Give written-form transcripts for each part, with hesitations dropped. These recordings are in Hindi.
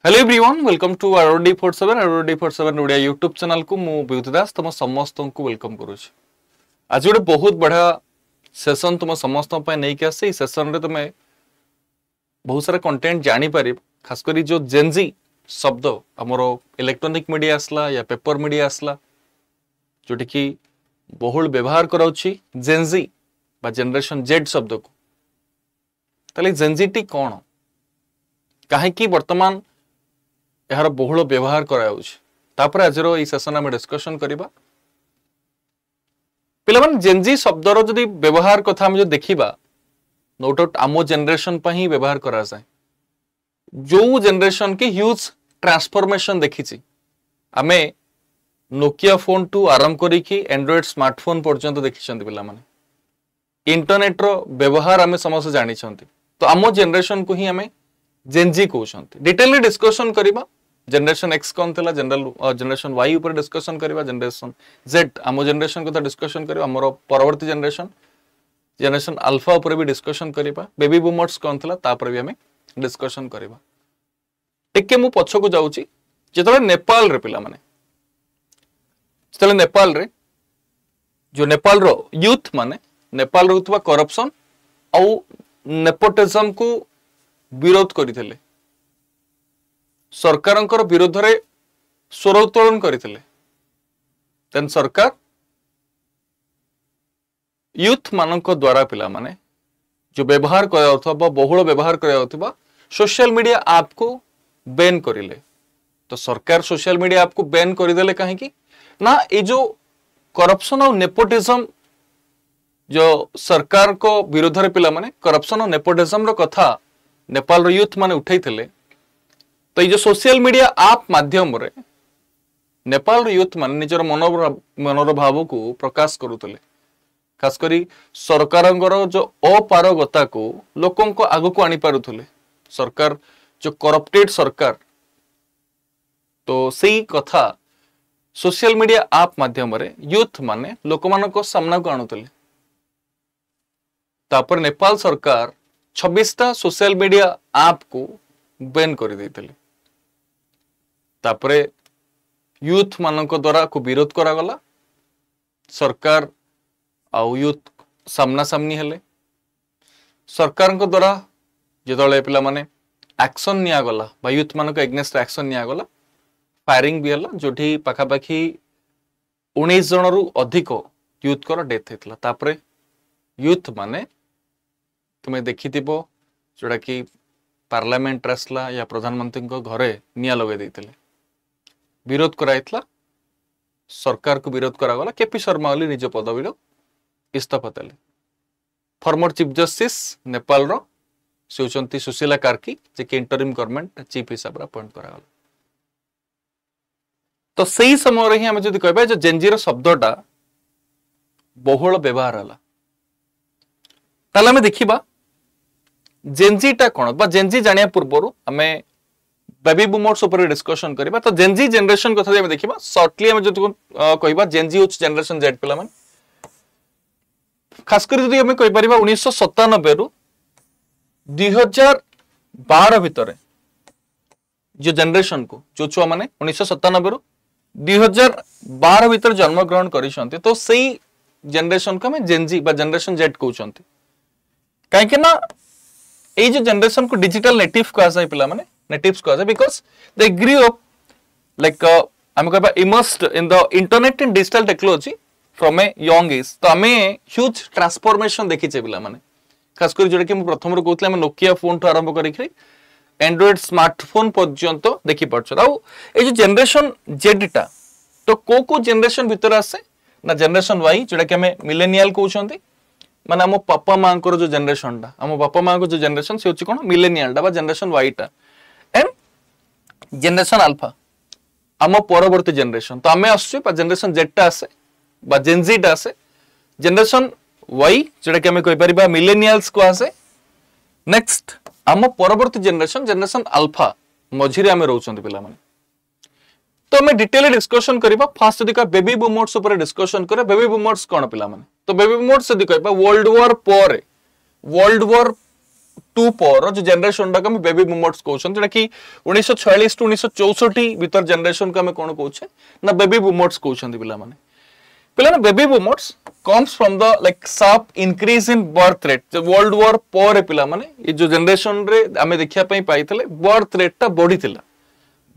Hello everyone welcome to ROD47 ROD47 Odia YouTube channel को मु विभूति दास तुम समस्त को वेलकम करूछ। आज गोटे बहुत बढ़िया सेशन तुम समस्त नहीं कि आसे सेशन रे तुम बहुत सारा कंटेंट जानी पारि खास करी जो जेनजी शब्द हमरो इलेक्ट्रॉनिक मीडिया आसला या पेपर मीडिया आसला जोटी की बहुल व्यवहार कराउछि जेनजी बा जनरेशन जेड शब्द को ताले जेनजी टी कोन काहे की वर्तमान यार बहुल व्यवहार करापर आज सेसन आम डिस्कसन करवा पे जेनजी शब्दर जदि व्यवहार कथा जो देखा नो डाउट आम जेनरेशन ही व्यवहार करा जाए जो जेनरेशन की ह्यूज ट्रांसफॉर्मेशन देखी आमे नोकिया फोन टू आरंभ करी एंड्रॉइड स्मार्टफोन पर्यंत देखी पिला माने इंटरनेट रो व्यवहार आमे समस्त जानी तो आम जेनरेशन को ही आमे जेनजी कहते डिटेल डिस्कसन करवा जनरेशन एक्स कौन थी जनरेशन वाई ऊपर डिस्कसन करवा जनरेशन जेड आम जनरेशन को डिस्कसन करवा आमर परवर्ती जनरेशन अल्फा ऊपर भी डिस्कसन करवा बेबी बूमर्स कौन था भी आम डिस्कसन करवा टिके मु पछकु जाउची जेतले नेपाल रे पिला माने जेतले नेपाल रे जो नेपाल रो यूथ माने नेपाल रो हुतबा करप्शन औ नेपोटिज्म को विरोध करिथिले सरकारंकर विरोध रे स्वर उत्तोलन करिथिले देन सरकार यूथ मानक द्वारा पिला माने जो व्यवहार कराउथबा बहुल व्यवहार कराउथबा सोशल मीडिया ऐप को बैन करिले तो सरकार सोशल मीडिया ऐप को बैन करिदेले काहे की ना ए जो करप्शन और नेपोटिज्म जो सरकार को विरोध रे पिला माने करप्शन और नेपोटिज्म रो कथा नेपाल रो यूथ माने उठैथिले तो ये सोशल मीडिया ऐप माध्यम रे नेपाल रो यूथ माने निजर मनोभाव को प्रकाश करुतले खास करी सरकारंगर जो अपारगता को लोकों को आगु को आनी पारुथले सरकार जो करप्टेड सरकार तो सही कथा सोशल मीडिया ऐप माध्यम रे यूथ माने लोकमान को सामना को आणुतले तापर नेपाल सरकार 26टा सोशल मीडिया ऐप को बैन कर देते तापरे यूथ मानक द्वारा को विरोध करागला सरकार आउ यूथ सामना सामनी हेले सरकार को द्वारा जेतले पिला माने एक्शन निया गला बा यूथ मानक एग्नेस्ट एक्शन निया गला फायरिंग भी हला जोठी पाखापाखी 19 जन रु अधिक यूथ कर डेथ हेतला तापरे यूथ माने तुम्हें देखिथिबो जोड़ा कि पार्लियामेंट आसला या प्रधानमंत्री को घरे निया लगे देते विरोध कराइतला सरकार को विरोध करागला केपी शर्मा ओली निज पदवी इस्तीफा देले फॉर्मर चीफ जस्टिस नेपाल रो से होचंती सुशीला कार्की जे के इंटरिम गवर्नमेंट चीफ हिसाब रा अपॉइंट करागला तो सही समय रे ही हम जदी कहबा जो जेनजी रो शब्दटा बहुल व्यवहार हला ताले हम देखिबा जेनजी टा कोन बा जेनजी जानिया पूर्वरु हमें बेबी बूमर्स ऊपर डिस्कशन करबा तो जेनजी जनरेशन कथा हम देखिबा शॉर्टली हम जो कहबा जेनजी उच जनरेशन जेड पिला मन खास कर जदी हम कहि परिबा 1997 रु 2012 भितर जो जनरेशन को जो छुआ माने 1997 रु 2012 भितर जन्म ग्रहण करिसंते तो सही जनरेशन को हम जेनजी बा जनरेशन जेड कहउचंते काहे कि ना ए जो जनरेशन को डिजिटल नेटिव कहा जाए पिला माने नेटिव्स कहा जाए because they grew up like हम कहबा immersed in the internet and digital technology from a young age तो हमें ह्यूज ट्रांसफॉर्मेशन देखी छे पिला माने खास कर जोडे कि हम प्रथम रो कहतले हम नोकिया फोन तो आरंभ करी एंड्रॉइड स्मार्टफोन पर्यंत देखि पड़छ आ ए जो जनरेशन जेड टा तो को जनरेशन भीतर आसे ना जनरेशन वाई जोडा कि हमें मिलेनियल कहउछंती माने हम पापा मां को जो जनरेशन टा हम पापा मां को जो जनरेशन से होची कोन मिलेनियल टा बा जनरेशन वाई टा एंड जनरेशन अल्फा हम परवर्ती जनरेशन तो हमें आसु बा जनरेशन जेड टा आसे बा जेनजी टा आसे जनरेशन वाई जेटा कि हमें कहि परिबा मिलेनियल्स को आसे नेक्स्ट हम परवर्ती जनरेशन जनरेशन अल्फा मझिरे हमें रहउछंती पिला माने तो हमें डिटेल डिस्कशन करबा फास्ट यदि का बेबी बूमर्स ऊपर डिस्कशन करे बेबी बूमर्स कोन पिला माने तो बेबी बूमर्स यदि कहबा वर्ल्ड वॉर टू पर जो जनरेशन टाक बेबी बुमर्स कहते जोटा कि 1946 टू 1964 भीतर जनरेशन को आम कौन कौचे ना बेबी बुमर्स कहते पिला baby boomers comes from the like sharp increase in birth rate world war पर पिला माने ये जो जनरेशन रे आमे देखिया पई पाइतले बर्थ रेट टा बढ़ी थिला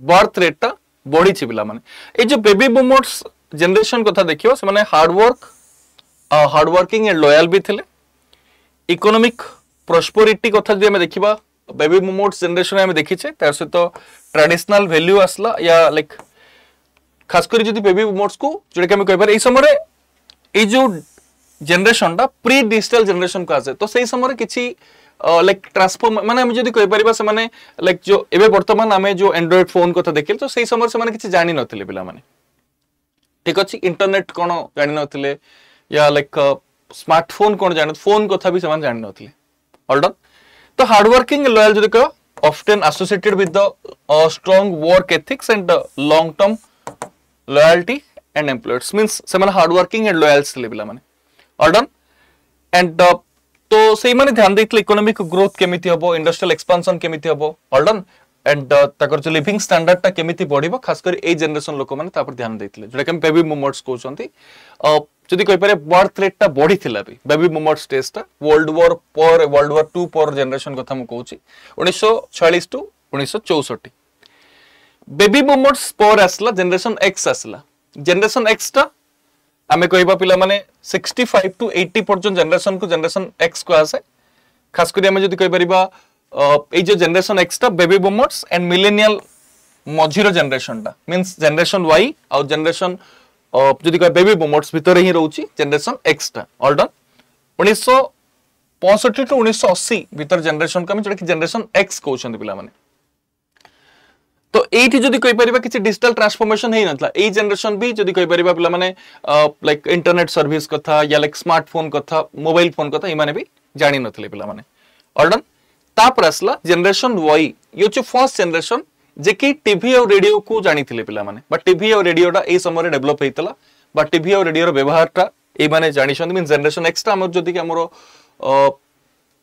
बर्थ रेट टा बढ़ी छि पिला माने ए जो बेबी बुमर्स जनरेशन कथा देखियो से माने हार्ड वर्किंग एंड लॉयल भी थिले इकोनॉमिक प्रॉस्पेरिटी कथा जे आमे देखिबा बेबी बुमर्स जनरेशन आमे देखिछे तार से तो ट्रेडिशनल वैल्यू आसला या लाइक खास करी जदि बेबी बुमर्स को जोटा कि आमे कहबार ए समय ए जो जनरेशन टा प्री डिजिटल जनरेशन का तो सही समय किछि लाइक ट्रांसफॉर्म माने हम जदि कहि परिबा से माने लाइक जो एबे वर्तमान आमे जो एंड्रॉइड फोन कथा देखिल तो सही समय से माने किछि जानि नथिले पिला माने ठीक अछि इंटरनेट कोन जानि नथिले या लाइक स्मार्टफोन कोन जानि फोन कथा भी समान जानि नथिले ऑल डन तो हार्ड वर्किंग लॉयल जदि कह often associated with the strong work ethics and long term loyalty and employers means से माने हार्ड वर्किंग एंड लॉयल्स ले पिला माने ऑल डन एंड तो सही माने ध्यान देथिले इकोनॉमिक ग्रोथ केमिति हबो इंडस्ट्रियल एक्सपेंशन केमिति हबो ऑल डन एंड ताकर जो लिविंग स्टैंडर्ड ता केमिति बढ़िबो खास कर ए जनरेशन लोक माने तापर ध्यान देथिले जोटा कि बेबी बुमर्स कहउछंती जदि कहि पारे बर्थ रेट ता बढ़ी थिला भी बेबी बुमर्स स्टेज ता वर्ल्ड वॉर 2 पर जनरेशन कथा मु कहउची 1946 टू 1964 बेबी बुमर्स पर आसला जनरेशन एक्स आसला जनरेशन एक्स ता आमे कहबा पिला माने 65 टू 80 पर्यंत जनरेशन को जनरेशन एक्स को आसे खास करी आमे जदि कहि परिबा ए जो जनरेशन एक्स ता बेबी बुमर्स एंड मिलेनियल मझिरो जनरेशन ता मींस जनरेशन वाई और जनरेशन जदि कह बेबी बुमर्स भीतर ही रहउची जनरेशन एक्स ता ऑल डन 1965 टू 1980 भीतर जनरेशन का जोटा कि जनरेशन एक्स कहउछन पिला माने तो एठी जदि कहि परिबा किछि डिजिटल ट्रांसफॉर्मेशन हेइ नथला ए जनरेशन भी जदि कहि परिबा पिला माने लाइक इंटरनेट सर्विस कथा या लाइक स्मार्टफोन कथा मोबाइल फोन कथा ई माने भी जानि नथले पिला माने ऑल डन तापर असला जनरेशन वाई यो छ फर्स्ट जनरेशन जे कि टीवी और रेडियो को जानि थिले पिला माने बट टीवी और रेडियो टा ए समय डेवलप हेइतला बट टीवी और रेडियो रो व्यवहार टा ए माने जानि छन मीन जनरेशन एक्स टा हमर जदि कि हमरो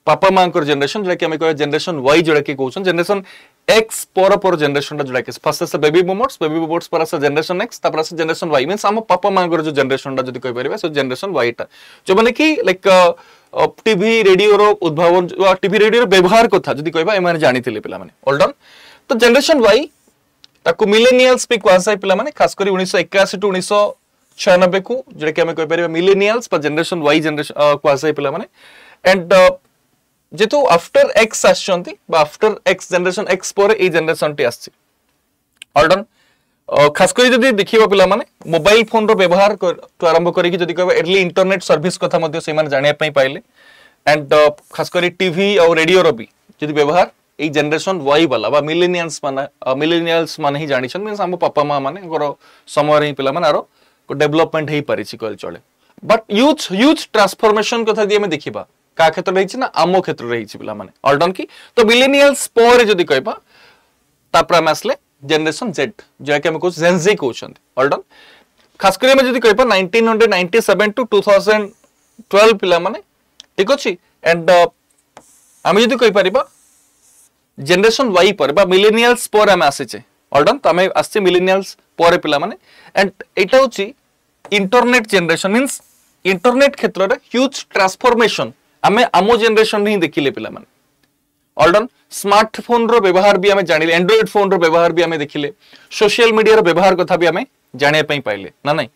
पापा मांकर जनरेशन जोटा कि हमें कह जनरेशन वाई जोटा कि कहउछन जनरेशन एक्स पर जनरेशन जोटा कि फर्स्ट से बेबी बुमर्स पर से जनरेशन एक्स तापर से जनरेशन वाई मींस हम पापा मांकर जो जनरेशन टा जदि कहि परिबा सो जनरेशन वाई टा जो माने कि लाइक टीवी रेडियो रो उद्भावन टीवी रेडियो रो व्यवहार कथा जदि कहबा ए माने जानि थिले पिला माने ऑल डन तो जनरेशन वाई ताको मिलेनियल्स पे क्वासाई पिला माने खास करी 1981 टू 1996 को जोटा कि हमें कहि परिबा मिलेनियल्स पर जनरेशन वाई जनरेशन क्वासाई पिला माने एंड जेतु आफ्टर एक्स आछंती बा आफ्टर एक्स जनरेशन एक्स पर ए जनरेशन टी आछि ऑल डन खास करी जदि देखिबा पिला माने मोबाइल फोन रो व्यवहार तो आरंभ करी कि जदि कहबा अर्ली इंटरनेट सर्विस कथा मध्ये से माने जानिया पई पाइले एंड खास करी टीवी और रेडियो रो भी जदि व्यवहार ए जनरेशन वाई वाला बा मिलेनियल्स माने ही जानि छन मींस हम पापा मां माने गरो समय रे पिला माने आरो डेवलपमेंट हेई पारि छि कहल चले बट ह्यूज ट्रांसफॉर्मेशन कथा दिए में देखिबा का क्षेत्र रही ना आमो क्षेत्र रही पिला माने ऑल डन की तो मिलेनियल्स पर जदि कहबा तापर हम आसले जनरेशन जेड जो कि हम को जेन जी कहउछन ऑल डन खास करी हम जदि कहबा 1997 टू 2012 पिला माने ठीक अछि एंड हम जदि कहि परिबा जनरेशन वाई पर बा मिलेनियल्स पर हम आसीचे ऑल डन तो हम आसी मिलेनियल्स पर पिला माने एंड एटा होची इंटरनेट जनरेशन मींस इंटरनेट क्षेत्र रे ह्यूज ट्रांसफॉर्मेशन आमे आमो जनरेशन ही देखिले पिला माने ऑल डन स्मार्टफोन रो व्यवहार भी हमें जानिले एंड्रॉइड फोन रो व्यवहार भी हमें देखिले सोशल मीडिया रो व्यवहार कथा भी हमें जानिया पई पाइले ना नहीं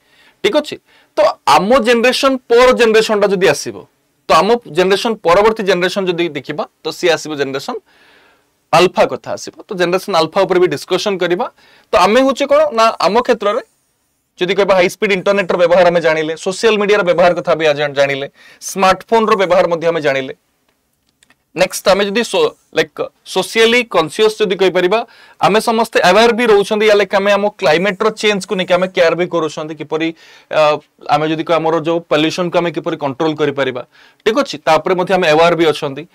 ठीक अछि तो आमो जनरेशन पर जनरेशन टा जदी आसीबो तो आमो जनरेशन परवर्ती जनरेशन जदी देखिबा तो सी आसीबो जनरेशन अल्फा कथा आसीबो तो जनरेशन अल्फा ऊपर भी डिस्कशन करिबा तो आमे होचे कोन ना आमो क्षेत्र रे जदि कहबा हाई स्पीड इंटरनेट रो व्यवहार हमें जानिले सोशल मीडिया रो व्यवहार कथा भी जानिले स्मार्टफोन रो व्यवहार मध्ये हमें जानिले नेक्स्ट हमें जदि लाइक सोशली कॉन्शियस जदि कहि परिबा हमें समस्त अवेयर भी रहउछंदी या लाइक हमें हम क्लाइमेट रो चेंज को नेके हमें केयर भी करूछंदी कि परि हमें जदि को हमरो जो पोल्यूशन को हमें कि परि कंट्रोल करि परिबा ठीक अछि तापर मध्ये हमें अवेयर भी अछंदी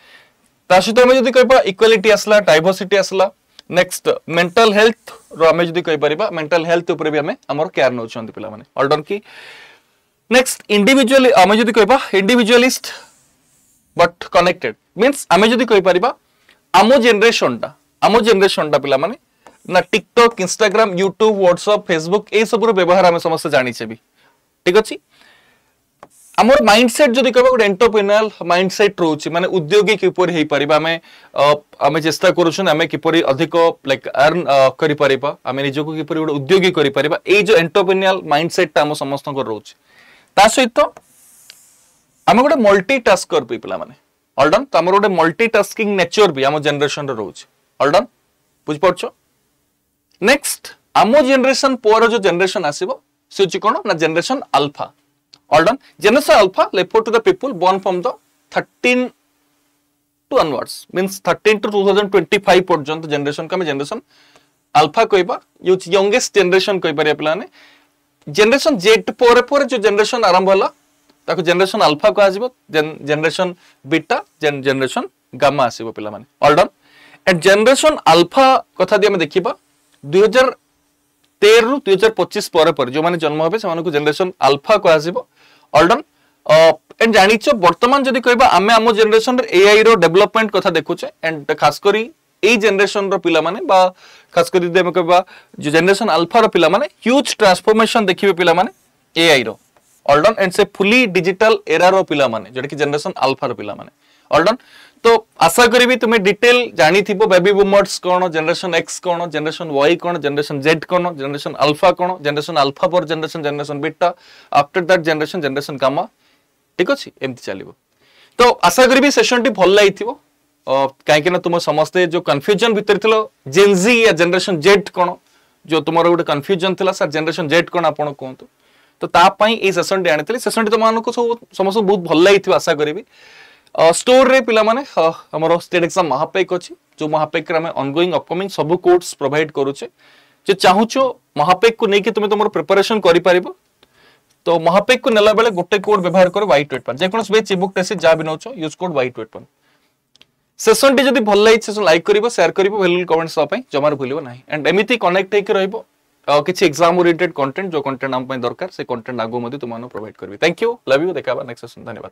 ता सहित हमें जदि कहबा इक्वालिटी आसला डाइवर्सिटी आसला नेक्स्ट मेंटल हेल्थ रो हमें जदि कहि परिबा मेंटल हेल्थ ऊपर भी हमें हमर केयर नउछंदी पिला माने ऑल डन की नेक्स्ट इंडिविजुअल हमें जदि कहबा इंडिविजुअलिस्ट बट कनेक्टेड मीन्स आमे जदि कहि परिबा आमो जनरेशन टा पिला माने ना TikTok Instagram YouTube WhatsApp Facebook ए सब व्यवहार आमे समस्त जानिछे भी ठीक अछि आमर माइंडसेट जदि कहबा गोटे एंटरप्रेन्योरियल माइंडसेट रोची माने उद्योगी किपरि हेई परिबा आमे चेष्टा करूछन आमे किपरि अधिक लाइक अर्न करि परिबा आमे निजको किपरि गोटे उद्योगी करि परिबा ए जो एंटरप्रेन्योरियल माइंडसेट ता आम समस्त को रोची ता सहित आमे गोटे मल्टीटास्कर पिला माने ऑल डन त आमर गोटे मल्टीटास्किंग नेचर भी आम जनरेशन रो रोची ऑल डन बुझ पड़छो नेक्स्ट आमो जनरेशन पर जो जनरेशन आसीबो से छि कोन ना जनरेशन अल्फा ऑल डन generation alpha refer to the people born from the 13 to onwards means 13 to 2025 पर्यंत जनरेशन का जनरेशन अल्फा कहबा यो यंगेस्ट जनरेशन कहि परिया प्लान जनरेशन जेड पर जो जनरेशन आरंभ होला ताको जनरेशन अल्फा को आजिबो जनरेशन बीटा जनरेशन गामा आसीबो पिला माने ऑल डन एंड जनरेशन अल्फा कथा दि हम देखिबा 2013 रु 2025 पर जो माने जन्म होबे से मानको जनरेशन अल्फा को आसीबो ऑल डन एंड जानिचो वर्तमान जदि कहबा आमे आमो जनरेशन रे एआई रो डेवलपमेंट कथा देखुचे एंड खास करी ए जनरेशन रो पिला माने बा खास करी देमे कहबा जो जनरेशन अल्फा रो पिला माने ह्यूज ट्रांसफॉर्मेशन देखिबे पिला माने एआई रो ऑल डन एंड से फुली डिजिटल एरा रो पिला माने जेड कि जनरेशन अल्फा रो पिला माने ऑल डन तो आशा करी तुम्हें डिटेल जानी थी बेबी बूमर्स कौन जनरेशन एक्स कौन जनरेशन वाई कौन जनरेशन जेड कौन जनरेशन अल्फा कौन जनरेशन अल्फा पर generation beta after that generation gamma ठीक अच्छे एमती चलो तो आशा करी सेशन टी भल लगी कहीं तुम समस्ते जो कन्फ्यूजन भितर थी जेनजी या जनरेशन जेड कौन जो तुम गोटे कन्फ्यूजन थी सर जनरेशन जेड कौन आप कहतु तो तापाई सेशन टी आनी सेशन टी तुमको समस्त बहुत भल लगी आशा करी स्टोर रे पिला माने हमरो स्टेट एग्जाम महापेक अछि जो महापेक रे हम ऑनगोइंग अपकमिंग सब कोर्स प्रोवाइड करूचे जे चाहुचो महापेक को नेकी तुमे तमरो प्रिपरेशन करि पारिबो तो महापेक को नेला बेले गोटे कोड व्यवहार करो y21 जे कोनस बेच बुक टेस्ट जा बिनोचो यूज कोड y21 सेशन टी जदी भल लाइछ सेशन लाइक करिवो शेयर करिवो वैल्यूबल कमेंट्स सब पई जमार भूलिवो नाही एंड एमिति कनेक्ट हे के रहइबो किछि एग्जाम ओरिएंटेड कंटेंट जो कंटेंट हम पई दरकार से कंटेंट आगो मधे तुमानो प्रोवाइड करबी थैंक यू लव यू देखाबा नेक्स्ट सेशन धन्यवाद।